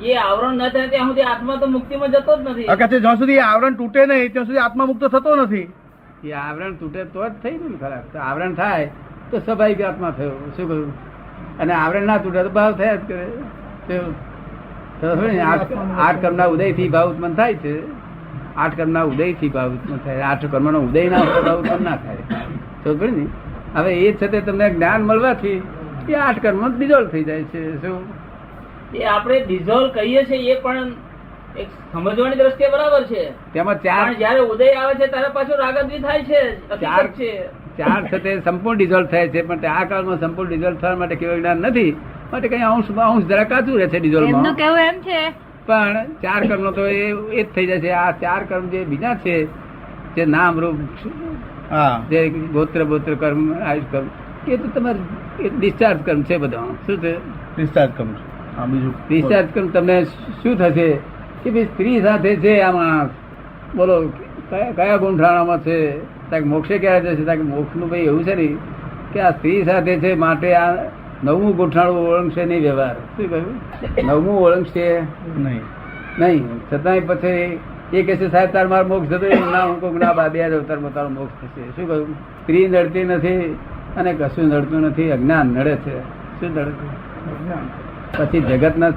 એ આવરણ ન થાય ત્યાં સુધી આત્મા તો મુક્તિમાં જતો જ નથી. હવે કે છે જ્યાં સુધી આવરણ તૂટે નહીં ત્યાં સુધી આત્મા મુક્ત થતો નથી. એ આવરણ તૂટે તો જ થઈ ગયું ને ખરાબ. તો આવરણ થાય તો સ્વાભાવિક આત્મા થયો. શું કહ્યું? અને આવરણ ના તૂટે તો ભાવ થયા જ કરે. તો ખબર ને, 8 કર્મના ઉદયથી ભાવ ઉત્પન્ન થાય છે. 8 કર્મના ઉદયથી ભાવ ઉત્પન્ન થાય. 8 કર્મનો ઉદય ના હોય તો ભાવ ઉત્પન્ન ના થાય. તો ખબર ને, હવે એ છતાં તમને જ્ઞાન મળવાથી એ 8 કર્મ ડિઝોલ્વ થઈ જાય છે. શું? એ આપણે ડિઝોલ્વ કહીએ છીએ એ પણ એક સમજવાની દ્રષ્ટિએ બરાબર છે. તેમાં પણ જયારે ઉદય આવે છે ત્યારે પાછું રાગદ્વી થાય છે. હકીકત છે. ચાર સાથે સંપૂર્ણ ડિઝોલ્વ થાય છે, પણ આ કાળમાં સંપૂર્ણ ડિઝોલ્વ થવા માટે કેવું જ્ઞાન નથી. માટે કઈ અંશ જરા કાચું રહે છે ડિઝોલ્વ એમનું માં. કેવું એમ છે પણ 4 કર્મ તો એ જ થઈ જાય છે. આ 4 કર્મ જે બીજા છે, જે નામ રૂપ, હા. જે ગોત્ર બોત્ર કર્મ, આયુષ કર્મ, એ તો તમારે ડિસ્ચાર્જ કર્મ છે બધા. શું છે? ડિસ્ચાર્જ કર્મ છે. હા, બીજું ડિસ્ચાર્જ કર્મ તમને શું થશે કે ભાઈ સ્ત્રી સાથે છે આ માણસ, બોલો કયા ગુંઠાણામાં છે? ત્યાં મોક્ષે ક્યારે જશે? ત્યાં મોક્ષનું ભાઈ એવું છે ને કે આ સ્ત્રી સાથે છે માટે આ 9મું ગુંઠાણું ઓળંગશે નહીં વ્યવહાર. શું કહ્યું? 9મું ઓળંગશે નહીં. નહીં. છતાંય પછી એ કહે છે સાહેબ તાર મારો મોક્ષ થતો ના, હું કહું ના બા, 2 અવતારમાં તારો મોક્ષ થશે. શું કહ્યું? સ્ત્રી નડતી નથી અને કશું નડતું નથી, અજ્ઞાન નડે છે. શું નડે છે? પછી જગતના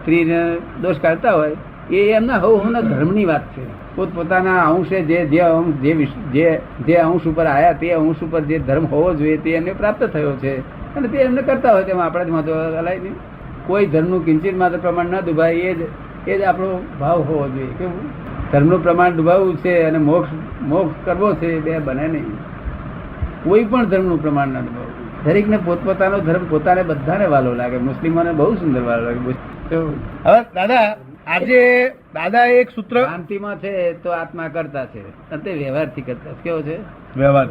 સ્ત્રીને દોષ કાઢતા હોય એ એમના હવના ધર્મની વાત છે. પોતપોતાના અંશે જે અંશ ઉપર આયા તે અંશ ઉપર જે ધર્મ હોવો જોઈએ તે એમને પ્રાપ્ત થયો છે અને તે એમને કરતા હોય તેમાં આપણા જ હલાય નહીં. કોઈ ધર્મનું કિંચિત માત્ર પ્રમાણ ના દુભાય એ જ આપણો ભાવ હોવો જોઈએ. કેવું? ધર્મનું પ્રમાણ દુભાવવું છે અને મોક્ષ કરવો છે, બે બને નહીં. કોઈ પણ ધર્મનું પ્રમાણ ના દુભાવવું. દરેકને પોતપોતાનો ધર્મ પોતાને બધાને વાલો લાગે. મુસ્લિમોને બહુ સુંદર વાલો લાગે. હવે દાદા આજે દાદા એક સૂત્ર શાંતિમાં છે તો આત્મા કરતા છે અને તે વ્યવહારથી કરતા. કેવો છે? વ્યવહાર.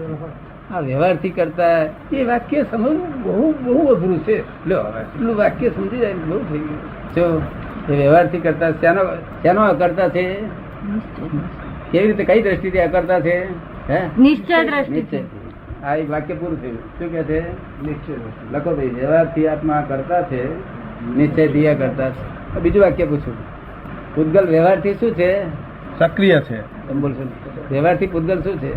આ વ્યવહારથી કરતા એ વાક્ય સમજવું બહુ બહુ અઘરું છે. લો એટલું વાક્ય સમજી જાય ને બહુ થઈ ગયું. જો એ વ્યવહારથી કરતા શેનો અકર્તા છે? કેવી રીતે, કઈ દ્રષ્ટિથી અકર્તા છે? હે, નિશ્ચય દ્રષ્ટિ. નિશ્ચય. આ એક વાક્ય પૂરું થયું. શું કે છે? નિશ્ચય. લખો ભાઈ, વ્યવહારથી આત્મા કરતા છે, નિશ્ચયથી અકર્તા છે. બીજું વાક્ય પૂછું. પૂતગલ વ્યવહારથી શું છે? સક્રિય છે. તમે બોલશો. વ્યવહારથી પૂતગલ શું છે?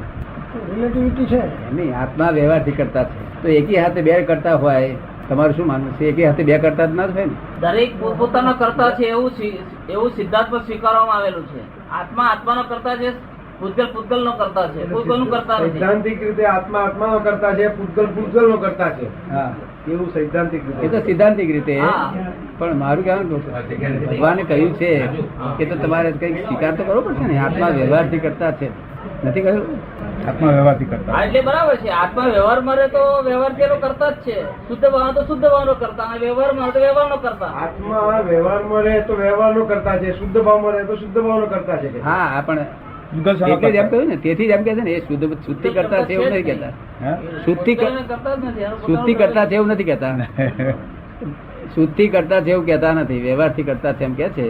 રિલેટિવિટી છે. નહીં, આત્મા વ્યવહારથી કરતા છે. તો એકી હાથે 2 કરતા હોય, તમારું શું માનવું છે? એકી હાથે 2 કરતા જ ના થાય ને? દરેક પોતપોતાનો કરતા છે એવું સિદ્ધાંતમાં સ્વીકારવામાં આવેલું છે. આત્મા આત્માનો કરતા છે, પૂતગલ નો કરતા છે, કોઈ કોઈનું કરતા નથી. સૈદ્ધાંતિક રીતે આત્મા આત્માનો કરતા છે, પૂતગલ નો કરતા છે. હા, એવું સૈદ્ધાંતિક એ રીતે. તો સિદ્ધાંતિક રીતે. હા. પણ મારું કહેવાનું ભગવાને કહ્યું છે કે તો તમારે કઈક સ્વીકાર તો કરવો પડશે ને. આત્મા વ્યવહારથી કરતા છે, નથી કહ્યું? આત્મા વ્યવહારથી કરતા. હા, એટલે બરાબર છે. આત્મા વ્યવહારમાં રહે તો વ્યવહાર પેલો કરતા જ છે. શુદ્ધ ભાવ તો શુદ્ધ ભાવનો કરતા, અને વ્યવહારમાં તો વ્યવહારનો કરતા. આત્મા વ્યવહારમાં રહે તો વ્યવહારનો કરતા છે, શુદ્ધ ભાવમાં રહે તો શુદ્ધ ભાવનો કરતા છે. હા, પણ પૂતગલ શાનો એટલે જ એમ કરતા? કહ્યું ને, તેથી જ એમ કે છે ને એ શુદ્ધિ કરતા છે એવું નથી કહેતા. હે? શુદ્ધિ પોતાને કરતા જ નથી. એનું પોતાનું શુદ્ધિ કરતા છે એવું નથી કહેતા. શુદ્ધિ કરતા છે એવું કહેતા નથી. વ્યવહારથી કરતા છે એમ કે છે.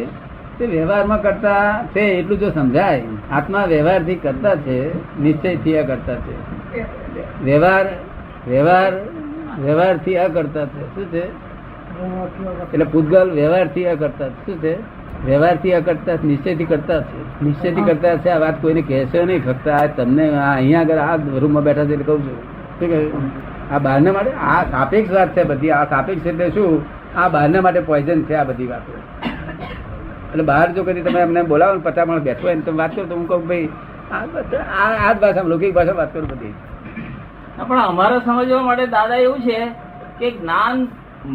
તે વ્યવહારમાં કરતા છે એટલું જો સમજાય. આત્મા વ્યવહારથી કરતા છે, નિશ્ચયથી અકર્તા છે. વ્યવહારથી અકર્તા છે. શું છે? એટલે પૂતગલ વ્યવહારથી અકર્તા. શું છે? વ્યવહારથી અકર્તા, નિશ્ચયથી કરતા છે. નિશ્ચયથી કરતા છે. આ વાત કોઈને કહેશો નહીં. ફક્ત આ તમને અહીંયા આગળ આ રૂમમાં બેઠા છે એટલે કહું છું. શું કહ્યું? આ બહારના માટે આ સાપેક્ષ વાત છે બધી. આ સાપેક્ષ એટલે શું? આ બહારના માટે પોઈઝન છે આ બધી વાતો. એટલે બહાર જો કદી તમે અમને બોલાવો ને 50 માણસ બેઠો હોય ને તમે વાત કરો તો હું કહું ભાઈ આ જ ભાષામાં, લૌકિક ભાષામાં વાત કરું બધી. પણ અમારે સમજવા માટે દાદા એવું છે કે જ્ઞાન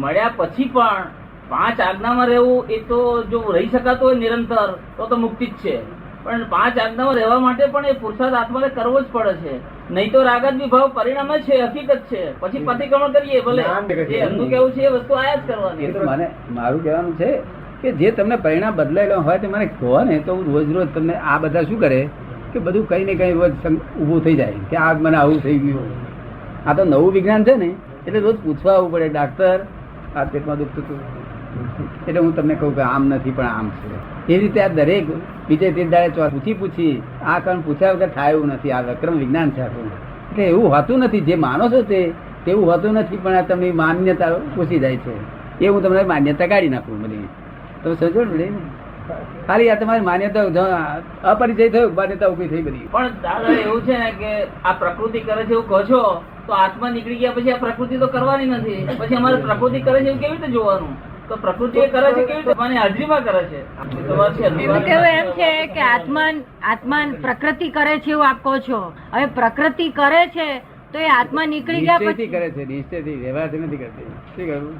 મળ્યા પછી પણ 5 આજ્ઞામાં રહેવું એ તો જો રહી શકાતો હોય નિરંતર તો મુક્તિ જ છે, પણ 5 આજ્ઞામાં રહેવા માટે પણ એ પુરુષાર્થ આત્માને કરવો જ પડે છે, નહીં તો રાગત વિભાવ પરિણામ જ છે, હકીકત છે. પછી પ્રતિક્રમણ કરીએ ભલે જે એમનું કેવું છે એ વસ્તુ આયા જ કરવાની. એ તો મને મારું કહેવાનું છે કે જે તમને પરિણામ બદલાયેલો હોય તે મને કહો ને, તો હું રોજ રોજ તમને આ બધા શું કરે કે બધું કઈ ને કઈ રોજ ઊભું થઈ જાય કે આ મને આવું થઈ ગયું. આ તો નવું વિજ્ઞાન છે ને એટલે રોજ પૂછવા આવવું પડે, ડાક્ટર આ પેટમાં દુખતું હતું એટલે હું તમને કહું કે આમ નથી પણ આમ છે. એ રીતે આ દરેક બીજે તે દાડે પૂછી આ કારણ પૂછ્યા વગર થાય એવું નથી. આ વિક્રમ વિજ્ઞાન છે આપણું, એટલે એવું હોતું નથી. જે માનો છો તેવું હોતું નથી, પણ આ તમને માન્યતા પૂછી જાય છે. એ હું તમને માન્યતા કાઢી નાખું બધી. તમે સમજો ને ખાલી આ તમારી માન્યતા અપરિચય થયો, માન્યતા ઉભી થઈ બધી. પણ દાદા એવું છે ને કે આ પ્રકૃતિ કરે છે એવું કહો છો તો આત્મા નીકળી ગયા પછી આ પ્રકૃતિ તો કરવાની નથી. પછી અમારે પ્રકૃતિ કરે છે એવું કેવી રીતે જોવાનું? તો પ્રકૃતિ એ કરે છે કેવી રીતે? મને હાજરીમાં કરે છે. એનું કેવું એમ છે કે આત્મા પ્રકૃતિ કરે છે એવું આપ કહો છો. હવે પ્રકૃતિ કરે છે તો એ આત્મા નીકળી ગયા નિશ્ચયથી પછી કરે છે, નિશ્ચયથી વ્યવહારથી નથી કરતી. શું કહ્યું?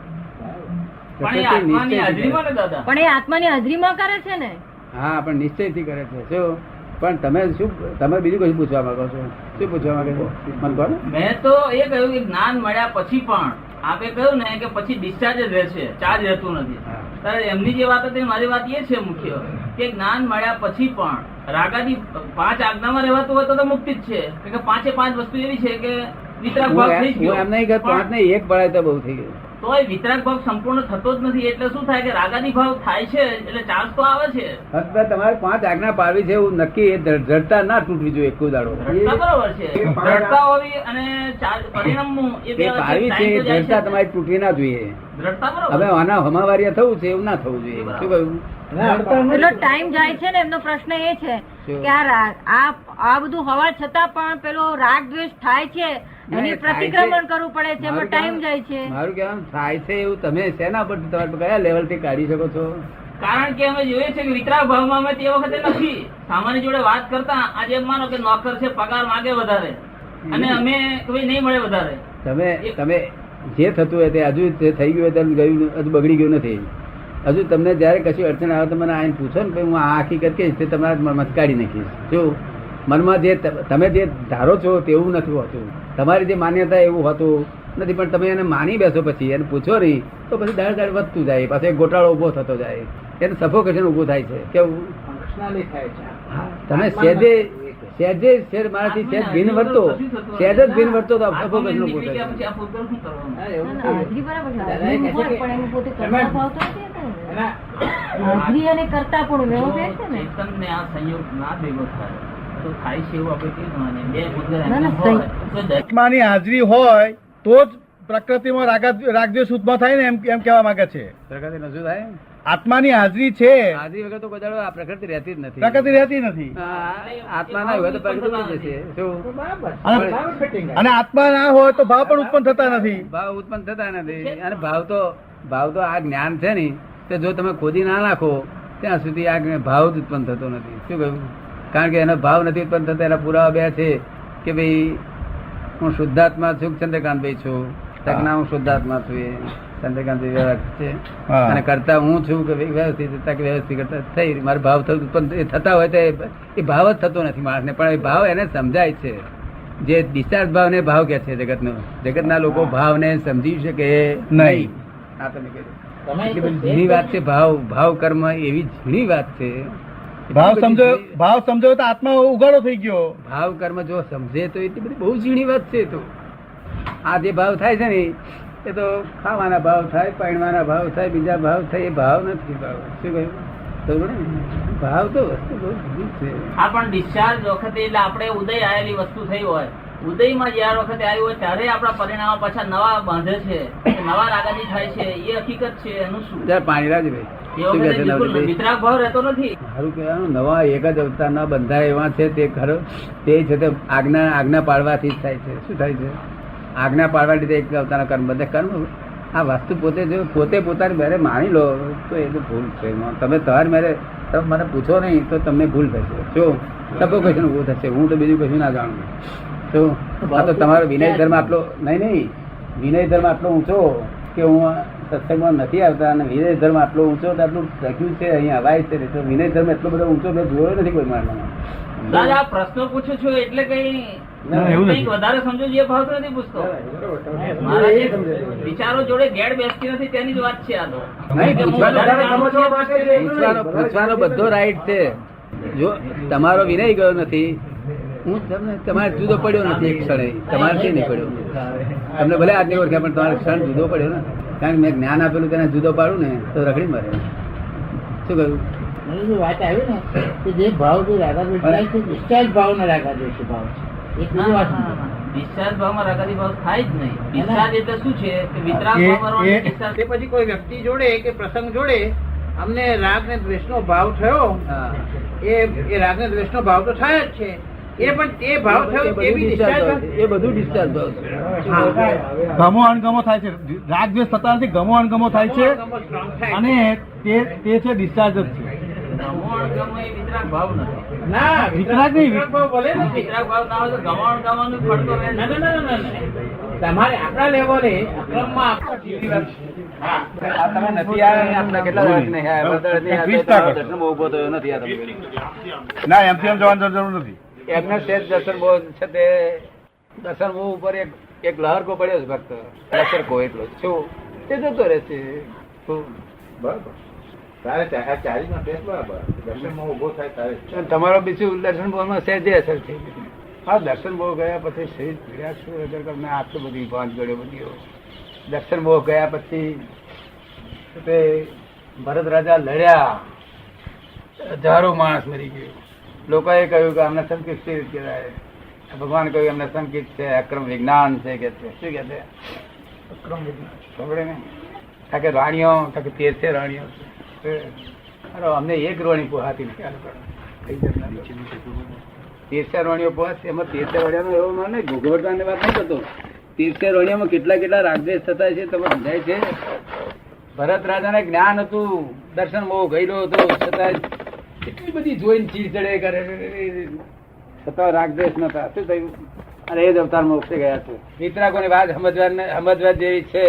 પણ એ આત્માની હાજરીમાં ને દાદા. પણ એ આત્માની હાજરીમાં કરે છે ને. હા, પણ નિશ્ચયથી કરે છે. શું? પણ તમે બીજું કશું પૂછવા માંગો છો? શું પૂછવા માંગે છો મને કહો ને. મેં તો એ કહ્યું કે જ્ઞાન મળ્યા પછી પણ આપે કહ્યું ને કે પછી ડિસ્ચાર્જ જ રહે છે, ચાર્જ રહેતું નથી. ત્યારે એમની જે વાત હતી મારી વાત એ છે મુખ્ય કે જ્ઞાન મળ્યા પછી પણ રાગાદી 5 આજ્ઞામાં રહેવાતું હોય તો મુક્તિ જ છે. કે 5 વસ્તુ એવી છે કે વિતરાગ ભાવ થઈ ગયો. એમ નહીં કે 5 ને 1 પડાય તો બહુ થઈ ગયું. તો એ વિતરાગ ભાવ સંપૂર્ણ થતો જ નથી. એટલે શું થાય કે રાગાદી ભાવ થાય છે એટલે ચાર્જ તો આવે છે. ફક્ત તમારે 5 આજ્ઞા પાડવી છે એવું નક્કી. એ જડતા ના તૂટવી જોઈએ એક દાડો. દ્રઢતા બરોબર છે, દ્રઢતા હોવી અને પરિણામ એ બે પાડવી છે, જડતા તમારી તૂટવી ના જોઈએ. દ્રઢતા બરોબર. હવે આના હમાવારિયા થવું છે એવું ના થવું જોઈએ. શું કહ્યું? પેલો ટાઈમ જાય છે ને એમનો પ્રશ્ન એ છે કે આ બધું હોવા છતાં પણ પેલો રાગ દ્વેષ થાય છે, એની પ્રતિક્રમણ કરવું પડે છે, એમાં ટાઈમ જાય છે. મારું કહેવાનું થાય છે એવું તમે શેના પર કયા લેવલ થી કાઢી શકો છો? કારણ કે અમે જોઈએ છે કે વિતરાગ ભાવમાં અમે તે વખતે નથી. સામાન્ય જોડે વાત કરતા આજે માનો કે નોકર છે, પગાર માંગે વધારે અને અમે કોઈ નહીં મળે વધારે. તમે જે થતું હોય તે હજુ થઈ ગયું હોય ગયું, હજુ બગડી ગયું નથી. હજુ તમને જયારે કશું અડચણ આવે તો મને આઈને પૂછો ને, હું આ હકીકત કહીશ તે તમારા મનમાં કાઢી નાખીશ. જો મનમાં જે તમે જે ધારો છો તેવું નથી હોતું, તમારી જે માન્યતા એવું હોતું નથી. પણ તમે એને માની બેસો પછી એને પૂછો નહીં તો પછી દાડે વધતું જાય, પાછો એક ગોટાળો ઉભો થતો જાય, એને સફોકેશન ઉભું થાય છે. કેવું તમે સહેજે મારાથી સહેજ ભિન્ન વર્તો, સહેજ જ ભિન્ન વર્તો તો સફોકેશન ઉભું થાય. હાજરી બરાબર છે, હાજરી હોય પણ એનું પોતે કરતા ભાવ તો નથી ને. હાજરી અને કરતા પણ એવો ફેર છે ને. તમને આ સંયોગ ના ભેગો થાય તો થાય છે એવું આપણે કેવું માને? બે મુદ્દા ના, ના, હોય તો દરેક આત્માની હાજરી હોય તો જ પ્રકૃતિમાં રાગદ્વેષ ઉત્પન્ન થાય ને, એમ કહેવા માંગે છે. પ્રકૃતિ નું શું થાય? આત્માની હાજરી છે, હાજરી વગર તો કોઈ દાડો આ પ્રકૃતિ રહેતી જ નથી. પ્રકૃતિ રહેતી નથી. આત્મા ના હોય તો પ્રકૃતિ ઉડી જશે. શું? અને આત્મા ના હોય તો ભાવ પણ ઉત્પન્ન થતા નથી. ભાવ ઉત્પન્ન થતા નથી. અને ભાવ તો આ જ્ઞાન છે ને તે જો તમે ખોદી ના નાખો ત્યાં સુધી આ ભાવ જ ઉત્પન્ન થતો નથી. શું કહ્યું? કારણ કે એનો ભાવ નથી ઉત્પન્ન થતો. એના પુરાવા બે છે કે ભાઈ હું શુદ્ધાત્મા છું, ચંદ્રકાંતભાઈ છું. તકના હું શુદ્ધાત્મા છું, એ ચંદ્રકાંતભાઈ વ્યવહાર છે. અને કરતા હું છું કે વ્યવસ્થિત કરતા થઈ મારે ભાવ ઉત્પન્ન થતા હોય તો એ ભાવ જ થતો નથી માણસને. પણ એ ભાવ એને સમજાય છે. જે ડિસ્ચાર્જ ભાવ ને ભાવ કે છે જગતના લોકો ભાવને સમજી શકે નહીં. આ તમે કહ્યું એટલી બધી ઝીણી વાત છે. ભાવ કર્મ એવી ઝીણી વાત છે. ભાવ સમજો તો આત્મા ઉગાડો થઈ ગયો. ભાવ કર્મ જો સમજે તો એટલી બધી બહુ ઝીણી વાત છે. તો આ જે ભાવ થાય છે ને એ તો ખાવાના ભાવ થાય, પાણવાના ભાવ થાય, બીજા ભાવ થાય. એ ભાવ નથી. ભાવ શું કહ્યું? ભાવ તો વસ્તુ બહુ જુદી છે. હા, પણ ડિસ્ચાર્જ વખતે એટલે આપણે ઉદય આવેલી વસ્તુ થઈ હોય, ઉદયમાં જયારે વખતે આવી હોય ત્યારે આપણા પરિણામો પાછા નવા બાંધે છે, નવા રાગાદી થાય છે. એ હકીકત છે. એનું શું? જરા પાણી રાજભાઈ એ વખતે બિલકુલ વિતરાગ ભાવ રહેતો નથી. સારું કહેવાનું. નવા એક જ અવતાર ના બંધાય એવા છે તે ખરો. તે છે તે આજ્ઞા પાડવાથી જ થાય છે. શું થાય છે? આજ્ઞા પાડવા લીધે એક અવતારના કર્મ બધે કર્મ. આ વસ્તુ પોતે પોતાની મેરે માની લો તો એ તો ભૂલ છે. તમે તમારી મેરે તમે મને પૂછો નહીં તો તમને ભૂલ થશે. જો સફોકેશન ઉભું થશે. હું તો બીજું કશું ના જાણું. તો આ તો તમારો વિનય ધર્મ આટલો નહીં વિનય ધર્મ આટલો ઊંચો કે હું સત્સંગમાં નથી આવતા અને વિનય ધર્મ આટલો ઊંચો તો આટલું લખ્યું છે અહીંયા હવાય છે તો વિનય ધર્મ એટલો બધો ઊંચો મેં જોયો નથી કોઈ મારામાં. દાદા આ પ્રશ્નો પૂછું છું એટલે કઈ કંઈક વધારે સમજો એ ભાવ તો નથી પૂછતો. મારા જે વિચારો જોડે ગેડ બેસતી નથી તેની જ વાત છે આ તો. નહીં, પૂછવાનો બધો રાઈટ છે. જો તમારો વિનય ગયો નથી, હું તમને તમારે જુદો પડ્યો નથી એક ક્ષણે, તમારથી નહીં પડ્યો. તમને ભલે આજની ઓળખ્યા પણ તમારે ક્ષણ જુદો પડ્યો ને, કારણ કે મેં જ્ઞાન આપેલું તેને જુદો પાડું ને તો રખડી મરે. શું કહ્યું? વાત આવી ને કે જે ભાવ જે રાગાદ્વેષ થાય છે ડિસ્ચાર્જ ભાવ ના રાગાદ્વેષ ભાવ છે. એક બીજી વાત ડિસ્ચાર્જ ભાવમાં રાગાદી ભાવ થાય જ નહીં. ડિસ્ચાર્જ એટલે શું છે કે વિતરાગ ભાવમાં discharge તે પછી કોઈ વ્યક્તિ જોડે કે પ્રસંગ જોડે અમને રાગ ને દ્વેષ નો ભાવ થયો, હા. એ રાગ ને દ્વેષ નો ભાવ તો થાય જ છે, એ પણ તે ભાવ થયો તે બી discharge ભાવ. એ બધું ડિસ્ચાર્જ ભાવ છે. ગમો અણગમો થાય છે, રાગ દ્વેષ થતા નથી, ગમો અણગમો થાય છે strong થાય. અને તે છે ડિસ્ચાર્જ જ છે. ગમો એ વિતરાગ ભાવ નથી. ના વિતરાગ નહીં. વિતરાગ ભાવ ભલે નથી. વિતરાગ ભાવ ના હોય તો ગમાવાનું ફળતો રહે. ના, ના, ના, ના, ના. તમારે આપણા લેવલે અક્રમમાં આ તમે નથી આવ્યા, આપણા કેટલા વર્ષ નહીં આવ્યા, બધા નહીં આવ્યા, દર્શનમાં ઉભો થયો નથી. આ તમે ના એમથી એમ જવાની જરૂર નથી. એમને સ્ટેજ દર્શન બહુ છે તે દર્શન બહુ ઉપર એક લહર કો પડ્યો છે ભક્ત દર્શન કો એટલો શું તે જતો રહેશે. બરાબર તારે ચાલીસ નો ટેસ્ટ બરાબર દર્શનમાં ઉભો થાય તારે તમારો બીજું દર્શન બહુમાં સહેજે અસર થઈ ગઈ. હા, દર્શન બહુ ગયા પછી શરીર પીડ્યા શું અગર મેં આટલું બધી ભાંજ ગળ્યો બધી દર્શન બહુ ગયા પછી તે ભરત રાજા લડ્યા, હજારો માણસ મરી ગયો. લોકોએ કહ્યું કે અમને સંકિત કહેવાય, ભગવાન કહ્યું અમને સંકિત છે, અક્રમ વિજ્ઞાન છે કે શું કે છે અક્રમ વિજ્ઞાન ખબર ને કે રાણીઓ કે 13 રાણીઓ છે. અરે અમને એક રોણી પોહાતી નથી. 13 રોણીઓ પોહાશે એમાં 13 રોણીઓનો એવો મને ભોગવટવાની વાત નહીં કરતો. 13 રોણીઓમાં કેટલા રાગદ્વેષ થતા છે તમે સમજાય છે. ભરત રાજાને જ્ઞાન હતું, દર્શન બહુ ગયેલો હતો, છતાં એટલી બધી જોઈને ચીડ ચડે કરે છતાં રાગદ્વેષ નતા. શું થયું? અને એ જ અવતાર મોક્ષે ગયા છે. વિતરાગોની વાત સમજવા જેવી છે